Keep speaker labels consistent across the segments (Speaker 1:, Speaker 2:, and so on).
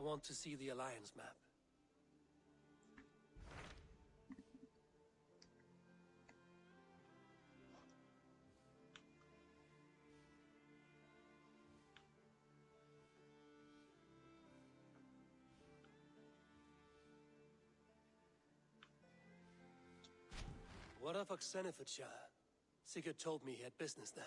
Speaker 1: want to see the Alliance map. What of Oxenfordshire? Sigurd told me he had business there.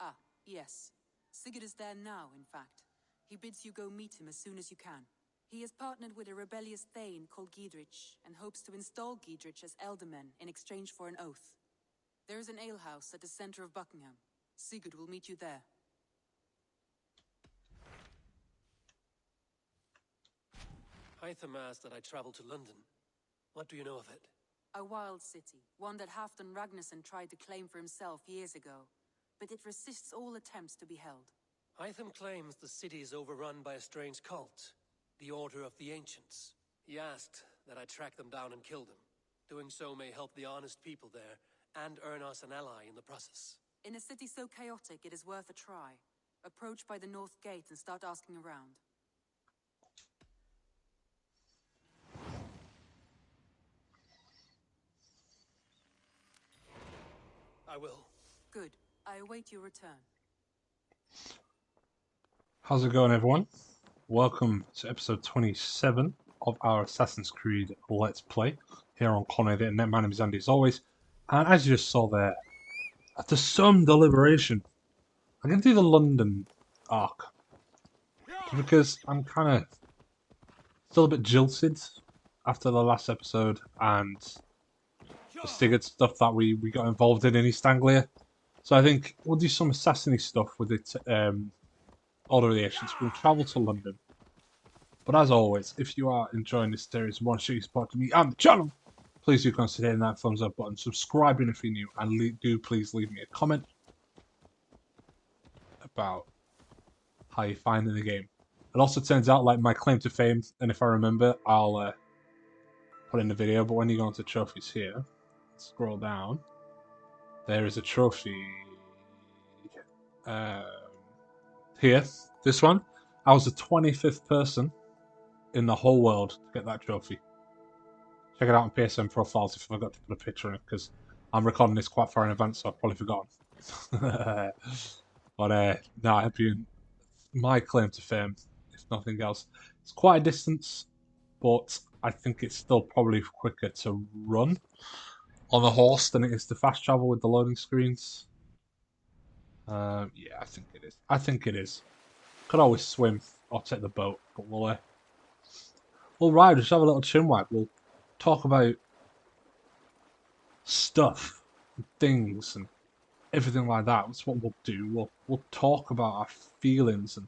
Speaker 2: Ah, yes. Sigurd is there now, in fact. He bids you go meet him as soon as you can. He has partnered with a rebellious Thane called Giedrich, and hopes to install Giedrich as Elderman in exchange for an oath. There is an alehouse at the center of Buckingham. Sigurd will meet you there.
Speaker 1: Hytham asked that I travel to London. What do you know of it?
Speaker 2: A wild city, one that Halfdan Ragnarsson tried to claim for himself years ago, but it resists all attempts to be held.
Speaker 1: Hytham claims the city is overrun by a strange cult, the Order of the Ancients. He asked that I track them down and kill them. Doing so may help the honest people there, and earn us an ally in the process.
Speaker 2: In a city so chaotic, it is worth a try. Approach by the North Gate and start asking around.
Speaker 1: I will.
Speaker 2: Good. I await your return.
Speaker 3: How's it going, everyone? Welcome to episode 27 of our Assassin's Creed Let's Play here on Conor the Internet. My name is Andy, as always. And as you just saw there, after some deliberation, I'm going to do the London arc. Just because I'm kind of still a bit jilted after the last episode and the Sigurd stuff that we got involved in East Anglia. So I think we'll do some assassin-y stuff with it. Order of the Ancients. We'll travel to London. But as always, if you are enjoying this series and want to show your support to me and the channel, please do consider hitting that thumbs up button, subscribing if you're new, and do please leave me a comment about how you're finding the game. It also turns out like my claim to fame, and if I remember, I'll put in the video, but when you go into trophies here, scroll down, there is a trophy here, this one. I was the 25th person in the whole world to get that trophy. Check it out on PSN profiles if I forgot to put a picture in it, because I'm recording this quite far in advance, so I've probably forgotten. But no, I hope you, my claim to fame, if nothing else. It's quite a distance, but I think it's still probably quicker to run on the horse than it is to fast travel with the loading screens. Yeah, I think it is. I think it is. Could always swim or take the boat, but we'll ride. Just have a little chinwag. We'll talk about stuff, and things, and everything like that. That's what we'll do. We'll talk about our feelings and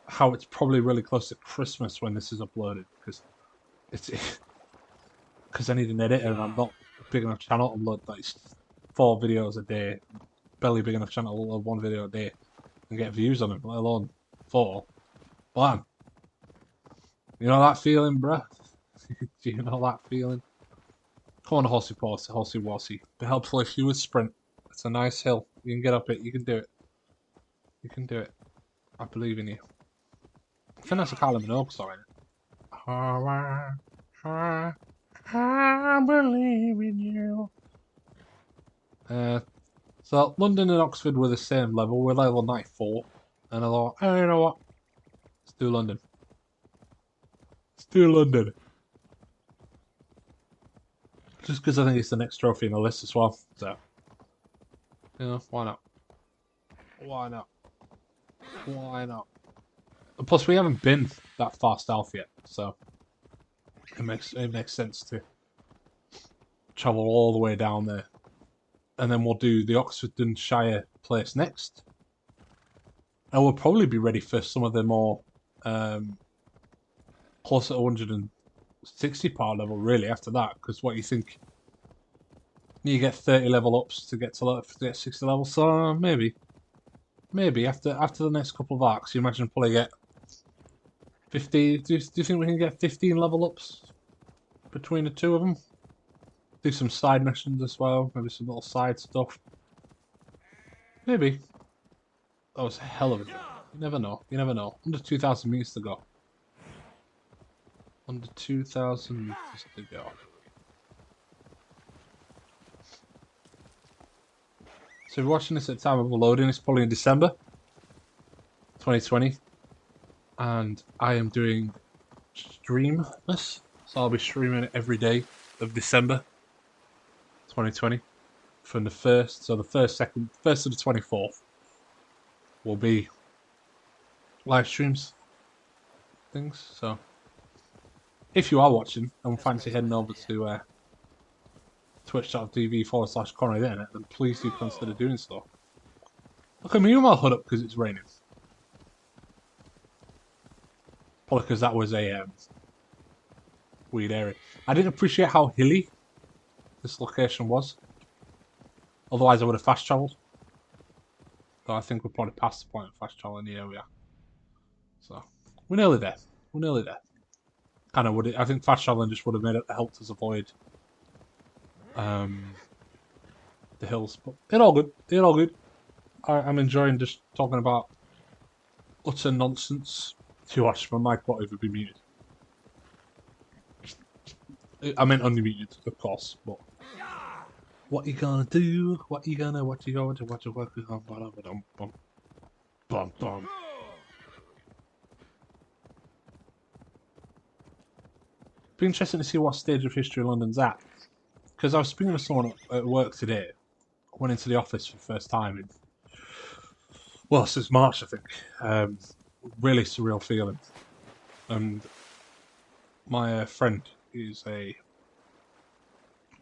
Speaker 3: how it's probably really close to Christmas when this is uploaded, because I need an editor and I'm not a big enough channel to upload like 4 videos a day. Barely big enough channel to upload 1 video a day and get views on them, let alone 4. Bam. You know that feeling, bruh? Do you know that feeling? Come on, horsey porsey, horsey worsey. Be helpful if you would sprint. It's a nice hill. You can get up it. You can do it. You can do it. I believe in you. I think that's a Kylie Minogue song, isn't it? I believe in you. So London and Oxford were the same level. We're level 94. And I thought, oh, you know what? Let's do London. Let's do London. Just because I think it's the next trophy in the list as well. So, you know, why not? Why not? Why not? And plus, we haven't been that far south yet, so it makes sense to travel all the way down there. And then we'll do the Oxfordshire place next. And we'll probably be ready for some of the more closer to 160 power level, really, after that. Because what you think? You get 30 level ups to get 60 levels. So maybe after the next couple of arcs, you imagine probably get 50. Do you think we can get 15 level ups between the two of them? Do some side missions as well, maybe some little side stuff. Maybe. That was a hell of a jump. You never know. You never know. Under 2,000 meters to go. Under 2,000 meters to go. So if you're watching this at the time of loading, it's probably in December 2020. And I am doing Streamless. So I'll be streaming every day of December 2020. From the 1st, so the 1st, 1st to the 24th will be live streams. Things, so if you are watching and fancy heading over to twitch.tv/ConradInternet, then please do consider doing so. Look at me with my hood up because it's raining. Probably because that was a weird area. I didn't appreciate how hilly this location was. Otherwise I would have fast travelled. Though I think we're probably past the point of fast travelling here we are. So we're nearly there. We're nearly there. Kind of would. I think fast traveling just would have helped us avoid the hills. But it's all good. It's all good. I'm enjoying just talking about utter nonsense. To watch my mic won't even be muted. I meant unmuted, of course. But what you gonna do? What you gonna do? What you bum bum bum. Be interesting to see what stage of history London's at. Because I was speaking to someone at work today. I went into the office for the first time in, well, since March, I think. Really surreal feeling. And my friend is a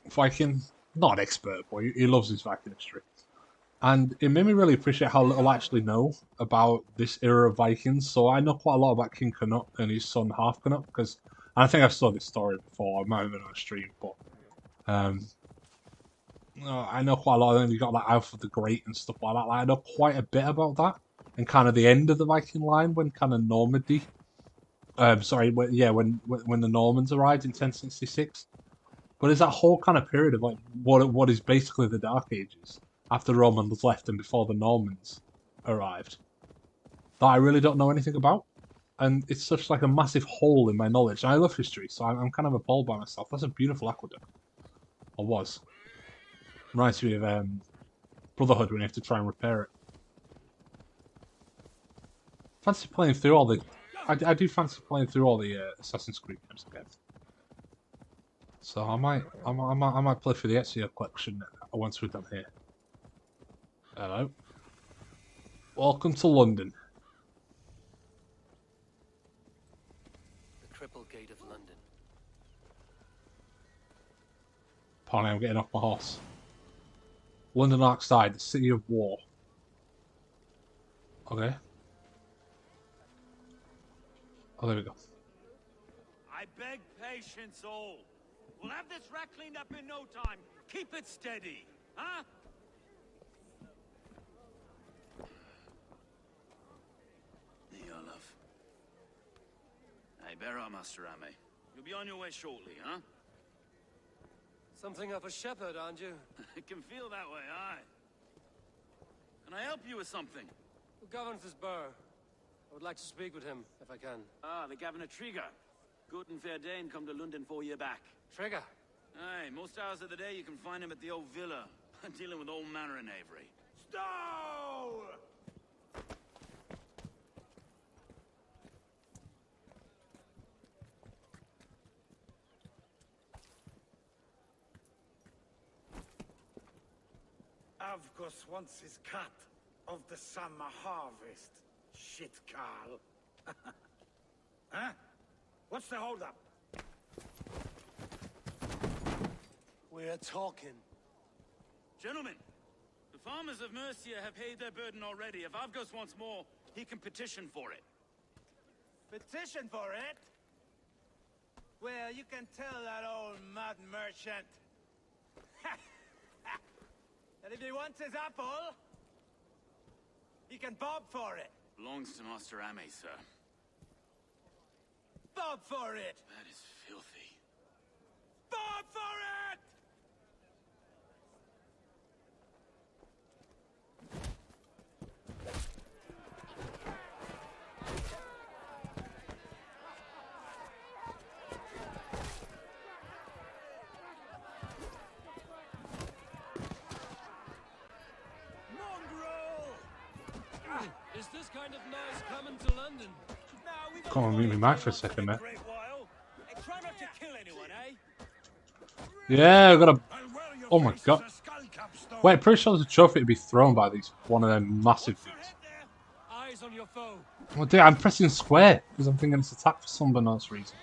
Speaker 3: Viking, not an expert, but he loves his Viking history. And it made me really appreciate how little I actually know about this era of Vikings. So I know quite a lot about King Canute and his son Half Canute, because I think I've saw this story before. I might have been on a stream, but I know quite a lot of them. You got like Alfred the Great and stuff like that. Like, I know quite a bit about that, and kind of the end of the Viking line when kind of Normandy. When the Normans arrived in 1066. But there's that whole kind of period of like what is basically the Dark Ages after the Romans left and before the Normans arrived that I really don't know anything about. And it's such like a massive hole in my knowledge. And I love history, so I'm kind of appalled by myself. That's a beautiful aqueduct. Or was. Reminds me of Brotherhood when you have to try and repair it. Fancy playing through all the... I do fancy playing through all the Assassin's Creed games again. So I might play through the Ezio collection once we're done here. Hello. Welcome to London.
Speaker 1: The Triple Gate of London.
Speaker 3: Pardon me, I'm getting off my horse. London Arkside, the city of war. Okay. Oh, there we go.
Speaker 4: I beg patience, all. We'll have this wreck cleaned up in no time. Keep it steady, huh? Here you are, love. Hey, bear up, Master Ame. You'll be on your way shortly, huh?
Speaker 1: Something of a shepherd, aren't you?
Speaker 4: It can feel that way, aye. Can I help you with something?
Speaker 1: Who governs this burr? I would like to speak with him, if I can.
Speaker 4: Ah, the Governor Trigger. Good and fair Dane come to Lunden 4 year back.
Speaker 1: Trigger?
Speaker 4: Aye, most hours of the day you can find him at the old villa, dealing with all manner of knavery. Stow!
Speaker 5: Avgos wants his cut of the summer harvest. Shit, Carl. Huh? What's the holdup?
Speaker 1: We're talking.
Speaker 4: Gentlemen, the farmers of Mercia have paid their burden already. If Avgos wants more, he can petition for it.
Speaker 5: Petition for it? Well, you can tell that old mud merchant that if he wants his apple, he can bob for it.
Speaker 4: Belongs to Master Ame, sir.
Speaker 5: Bob for it!
Speaker 4: That is filthy.
Speaker 5: Bob for it!
Speaker 1: this kind of noise coming to London?
Speaker 3: Come on, meet me Mike for a second, mate.
Speaker 4: Great while. Hey, try not to kill anyone, eh?
Speaker 3: Yeah, I got a.
Speaker 5: I'll wear your
Speaker 3: Oh my
Speaker 5: face
Speaker 3: god.
Speaker 5: as a skull capstone.
Speaker 3: Wait, pretty sure there's a trophy to be thrown by these one of them massive
Speaker 4: Watch your
Speaker 3: things.
Speaker 4: head there.
Speaker 1: Eyes on your foe.
Speaker 3: Well, dude, I'm pressing square because I'm thinking it's attack for some but no reason.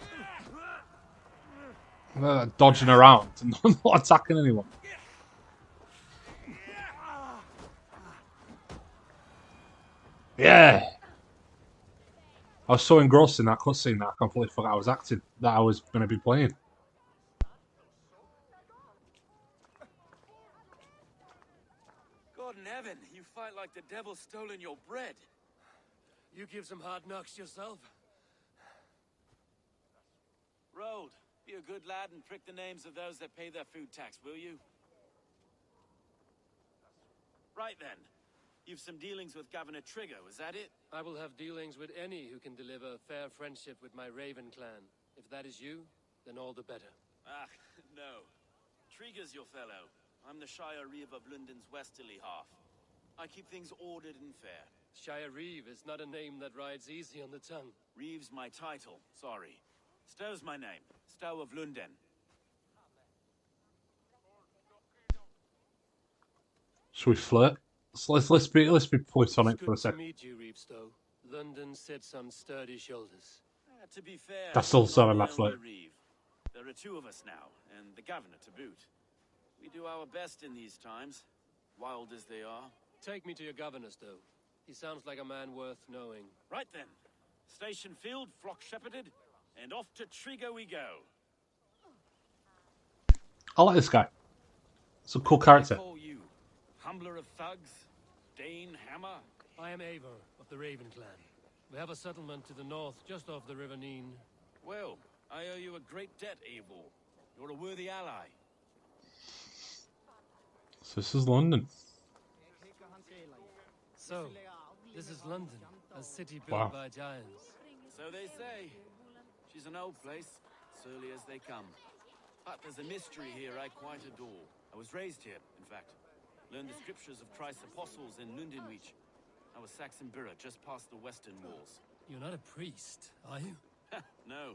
Speaker 3: Dodging around and not attacking anyone. Yeah. I was so engrossed in that cutscene that I completely forgot I was acting, that I was going to be playing.
Speaker 4: God in heaven, you fight like the devil's stolen your bread.
Speaker 1: You give some hard knocks yourself.
Speaker 4: Road, be a good lad and prick the names of those that pay their food tax, will you? Right then. You've some dealings with Governor Trigger, was that it?
Speaker 1: I will have dealings with any who can deliver fair friendship with my Raven clan. If that is you, then all the better.
Speaker 4: Ah, no. Trigger's your fellow. I'm the Shire Reeve of Lunden's westerly half. I keep things ordered and fair.
Speaker 1: Shire Reeve is not a name that rides easy on the tongue.
Speaker 4: Reeve's my title, sorry. Stow's my name. Stow of Lunden.
Speaker 3: Should we flirt? So let's be platonic
Speaker 1: It's
Speaker 3: for a
Speaker 1: good to
Speaker 3: second.
Speaker 1: meet you, Reevestow. London sits on sturdy shoulders.
Speaker 4: To be fair,
Speaker 3: That's still
Speaker 4: I'm
Speaker 3: sounding
Speaker 4: not
Speaker 3: like
Speaker 4: the only
Speaker 3: flirt.
Speaker 4: Reeve. There are two of us now, and the governor to boot. We do our best in these times, wild as they are.
Speaker 1: Take me to your governor, Stow. He sounds like a man worth knowing.
Speaker 4: Right then. Station filled, flock shepherded, and off to Trigger we go.
Speaker 3: I like this guy. It's a cool
Speaker 4: What do
Speaker 3: character.
Speaker 4: they call you? Humbler of thugs? Dane Hammer?
Speaker 1: I am Eivor of the Raven clan. We have a settlement to the north, just off the River Neen.
Speaker 4: Well, I owe you a great debt, Eivor. You're a worthy ally.
Speaker 3: So this is London.
Speaker 1: So, this is London, a city
Speaker 3: Wow.
Speaker 1: built by giants.
Speaker 4: So they say. She's an old place, surly as they come. But there's a mystery here I quite adore. I was raised here, in fact. Learned the scriptures of Christ's apostles in Lundenreach. I was Saxon Borough, just past the western walls.
Speaker 1: You're not a priest, are you?
Speaker 4: No.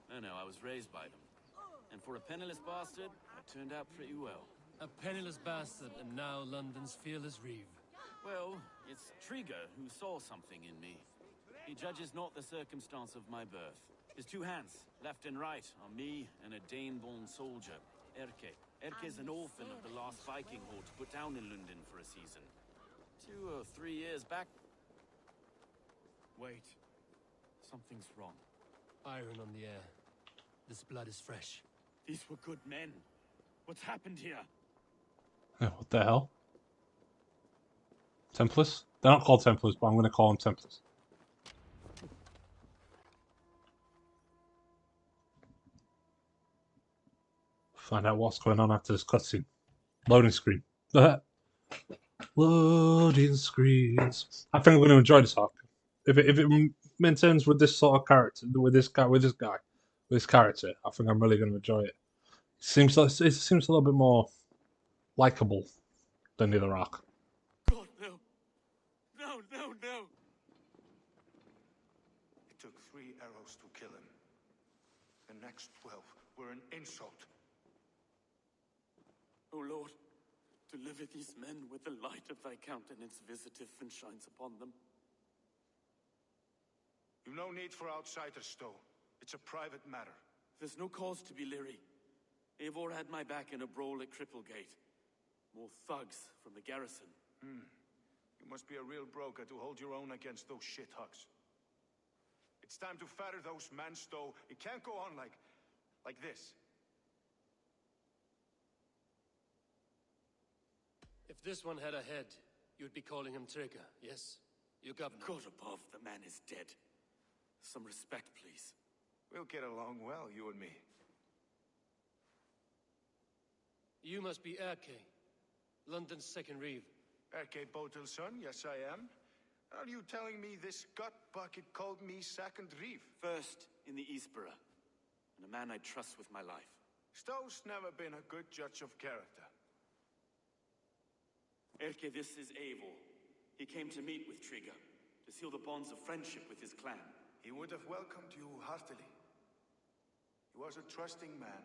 Speaker 4: No, I was raised by them. And for a penniless bastard, I turned out pretty well.
Speaker 1: A penniless bastard, and now London's fearless Reeve.
Speaker 4: Well, it's Trigger who saw something in me. He judges not the circumstance of my birth. His two hands, left and right, are me and a Dane-born soldier, Erke. Erke's an orphan of the last Viking horde put down in Lunden for a season. 2 or 3 years back. Wait. Something's wrong.
Speaker 1: Iron on the air. This blood is fresh.
Speaker 4: These were good men. What's happened here?
Speaker 3: Yeah, what the hell? Templars? They're not called Templars, but I'm going to call them Templars. Find out what's going on after this cutscene. Loading screen. Loading screens. I think I'm going to enjoy this arc. If it maintains with this sort of character, with this character, I think I'm really going to enjoy it. It seems a little bit more likable than the other arc.
Speaker 4: God, no. No.
Speaker 5: It took 3 arrows to kill him. The next 12 were an insult.
Speaker 4: O Lord, deliver these men with the light of thy countenance visiteth and shines upon them.
Speaker 5: You've no need for outsiders, Stow. It's a private matter.
Speaker 4: There's no cause to be leery. Eivor had my back in a brawl at Cripplegate. More thugs from the garrison.
Speaker 5: You must be a real broker to hold your own against those shithugs. It's time to fetter those men, Stow. It can't go on like this.
Speaker 1: If this one had a head, you'd be calling him Trigger, yes? Your governor.
Speaker 4: God above, the man is dead. Some respect, please.
Speaker 5: We'll get along well, you and me.
Speaker 1: You must be Erke, London's second Reeve.
Speaker 5: Erke Botel's son, yes I am. Are you telling me this gut bucket called me second Reeve?
Speaker 4: First in the Eastborough, and a man I trust with my life.
Speaker 5: Stow's never been a good judge of character.
Speaker 4: Erke, this is Eivor. He came to meet with Trigger, to seal the bonds of friendship with his clan.
Speaker 6: He would have welcomed you heartily. He was a trusting man.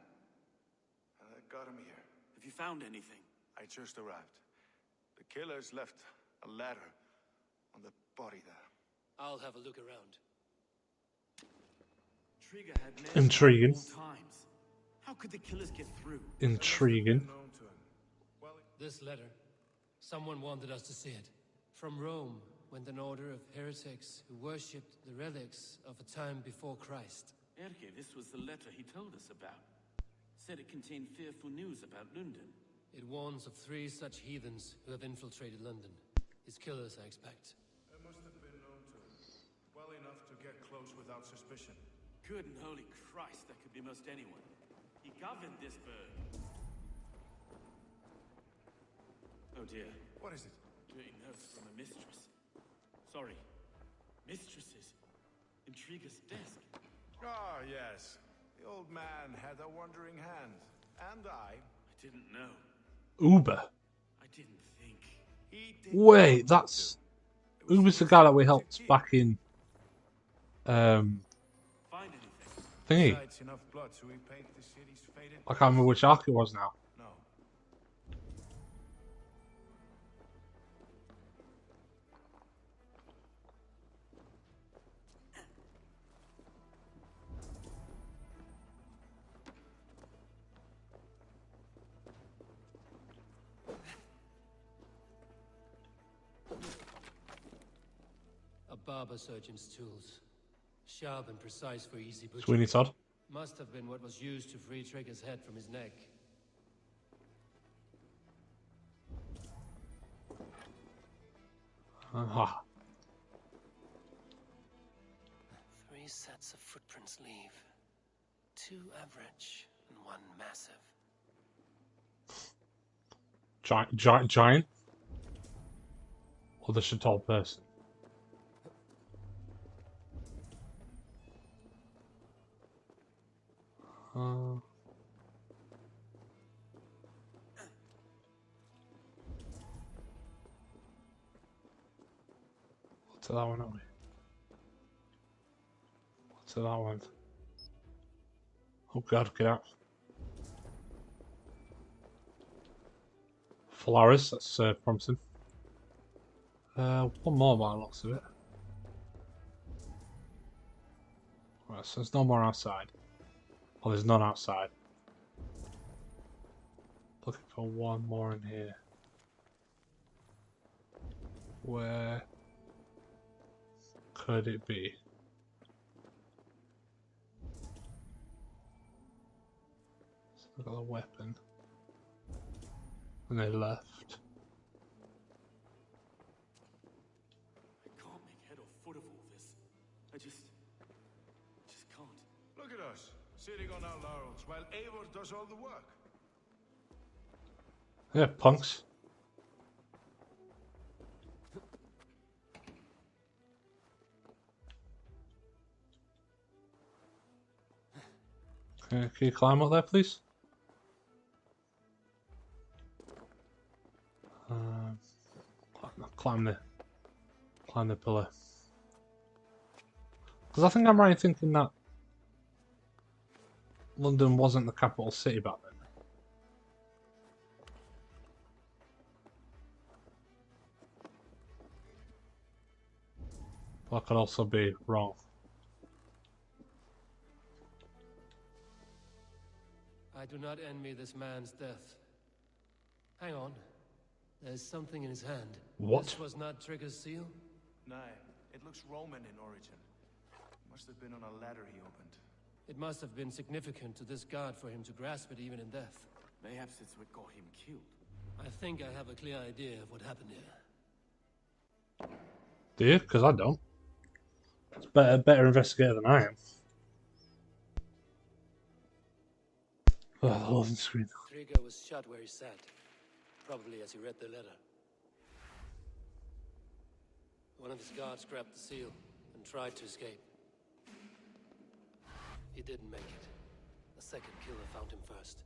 Speaker 6: And I got him here.
Speaker 4: Have you found anything?
Speaker 6: I just arrived. The killers left a ladder on the body there.
Speaker 1: I'll have a look around.
Speaker 4: Trigger had led
Speaker 3: Intriguing.
Speaker 4: all times. How could the killers get through?
Speaker 3: Intriguing.
Speaker 6: Known to him. Well,
Speaker 1: This letter. Someone wanted us to see it. From Rome went an order of heretics who worshipped the relics of a time before Christ.
Speaker 4: Erke, this was the letter he told us about. Said it contained fearful news about Lunden.
Speaker 1: It warns of 3 such heathens who have infiltrated London. His killers, I expect.
Speaker 6: I must have been known to him. Well enough to get close without suspicion.
Speaker 4: Good and holy Christ, that could be most anyone. He governed this bird. Oh dear.
Speaker 6: What is it?
Speaker 4: Dirty notes from a mistress. Sorry. Mistresses. Intrigue's desk.
Speaker 6: Ah, yes. The old man had a wandering hand. And I
Speaker 4: didn't know.
Speaker 3: Uber.
Speaker 4: I didn't think.
Speaker 6: He did
Speaker 3: Wait, that's Uber's the guy that we helped back in
Speaker 4: Find anything?
Speaker 3: thingy.
Speaker 6: Besides enough blood to repaint the city's faded.
Speaker 3: I can't remember which arc it was now.
Speaker 6: No.
Speaker 1: A barber surgeon's tools. Sharp and precise for easy butchery.
Speaker 3: Sweeney Todd.
Speaker 1: Must have been what was used to free Trigger's head from his neck.
Speaker 3: Aha.
Speaker 1: 3 sets of footprints leave. 2 average and 1 massive.
Speaker 3: Giant? Or the tall person? What's that one, are we? What's that one? Oh god, get out. Flowers, that's promising. One more by the looks of it. Right, so there's no more outside. Oh, there's none outside. Looking for one more in here. Where could it be? So I've got a weapon. And they left.
Speaker 4: I can't make head or foot of all this. I just can't.
Speaker 6: Look at us, sitting on our laurels while Eivor does all the work.
Speaker 3: Yeah, punks. Okay, can you climb up there, please? Climb the pillar. Because I think I'm right in thinking that London wasn't the capital city back then. But I could also be wrong.
Speaker 1: I do not envy this man's death. Hang on. There's something in his hand.
Speaker 3: What?
Speaker 1: This was not Trigger's seal?
Speaker 6: Nay, it looks Roman in origin. Must have been on a ladder he opened.
Speaker 1: It must have been significant to this god for him to grasp it even in death.
Speaker 4: Perhaps it's what got him killed.
Speaker 1: I think I have a clear idea of what happened here.
Speaker 3: Do you? Because I don't. It's better investigator than I am. Oh, the loading screen.
Speaker 1: Trigger was shot where he sat. Probably as he read the letter. One of his guards grabbed the seal and tried to escape. He didn't make it. A second killer found him first.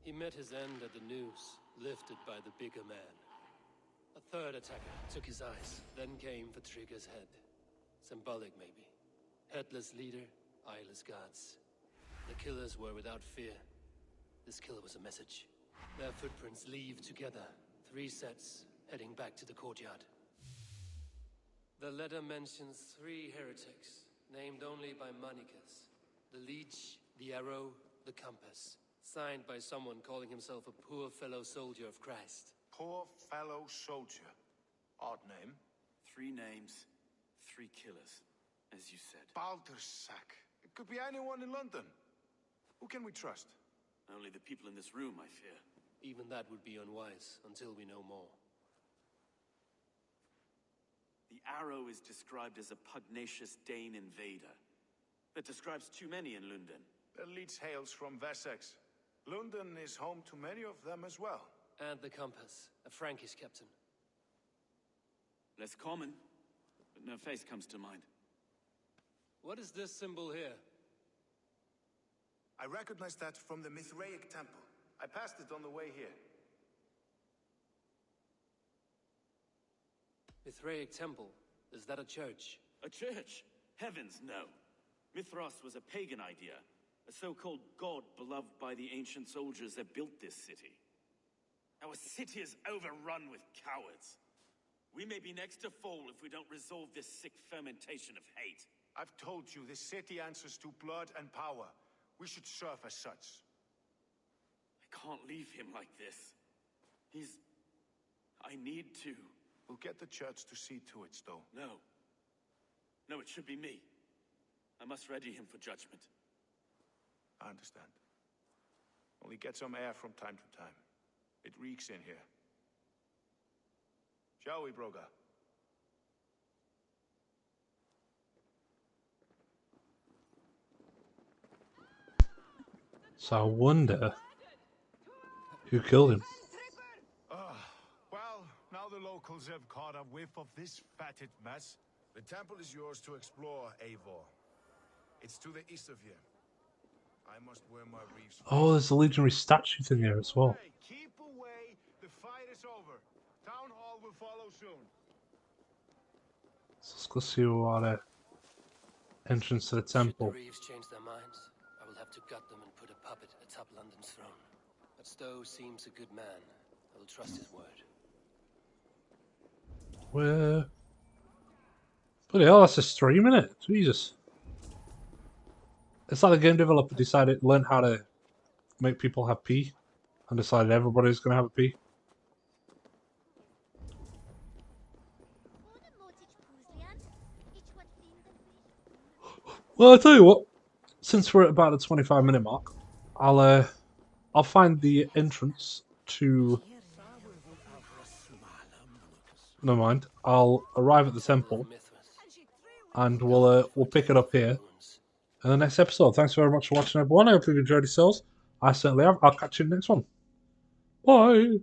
Speaker 1: He met his end at the noose, lifted by the bigger man. A third attacker took his eyes, then came for Trigger's head. Symbolic, maybe. Headless leader, eyeless gods. The killers were without fear. This kill was a message. Their footprints leave together. 3 sets, heading back to the courtyard. The letter mentions 3 heretics, named only by Manicus. The leech, the arrow, the compass. Signed by someone calling himself a poor fellow soldier of Christ.
Speaker 6: Poor fellow soldier. Odd name.
Speaker 4: 3 names, 3 killers, as you said.
Speaker 6: Baldersack. It could be anyone in London. Who can we trust?
Speaker 4: Only the people in this room, I fear.
Speaker 1: Even that would be unwise, until we know more.
Speaker 4: The arrow is described as a pugnacious Dane invader. That describes too many in Lunden.
Speaker 6: The leech hails from Wessex. Lunden is home to many of them as well.
Speaker 1: And the compass, a Frankish captain.
Speaker 4: Less common, but no face comes to mind.
Speaker 1: What is this symbol here?
Speaker 6: I recognize that from the Mithraic temple. I passed it on the way here.
Speaker 1: Mithraic temple? Is that a church?
Speaker 4: A church? Heavens, no. Mithras was a pagan idea. A so-called god beloved by the ancient soldiers that built this city. Our city is overrun with cowards. We may be next to fall if we don't resolve this sick fermentation of hate.
Speaker 6: I've told you, this city answers to blood and power. We should serve as such.
Speaker 4: I can't leave him like this. I need to.
Speaker 6: We'll get the church to see to it, Stowe.
Speaker 4: No. No, it should be me. I must ready him for judgment.
Speaker 6: I understand. Only get some air from time to time. It reeks in here. Shall we, Broga?
Speaker 3: So I wonder who killed him.
Speaker 6: Well, now the locals have caught a whiff of this fatted mess. The temple is yours to explore, Eivor. It's to the east of here. I must wear my reefs.
Speaker 3: Oh, there's a legionary statue thing there as well.
Speaker 6: Hey, keep away. The fight is over. Town hall will follow soon.
Speaker 3: So let's go see what entrance to the temple.
Speaker 1: Should the Reeves change their minds, I will have to gut them and put a puppet atop London's throne. But Stowe seems a good man. I will trust his word.
Speaker 3: Where? Bloody hell, that's a stream, innit? Jesus. It's like the game developer learned how to make people have pee, and decided everybody's going to have a pee. Well, I'll tell you what. Since we're at about the 25-minute mark, I'll find the entrance to. Never mind. I'll arrive at the temple, and we'll pick it up here in the next episode. Thanks very much for watching, everyone. I hope you've enjoyed yourselves. I certainly have. I'll catch you in the next one. Bye.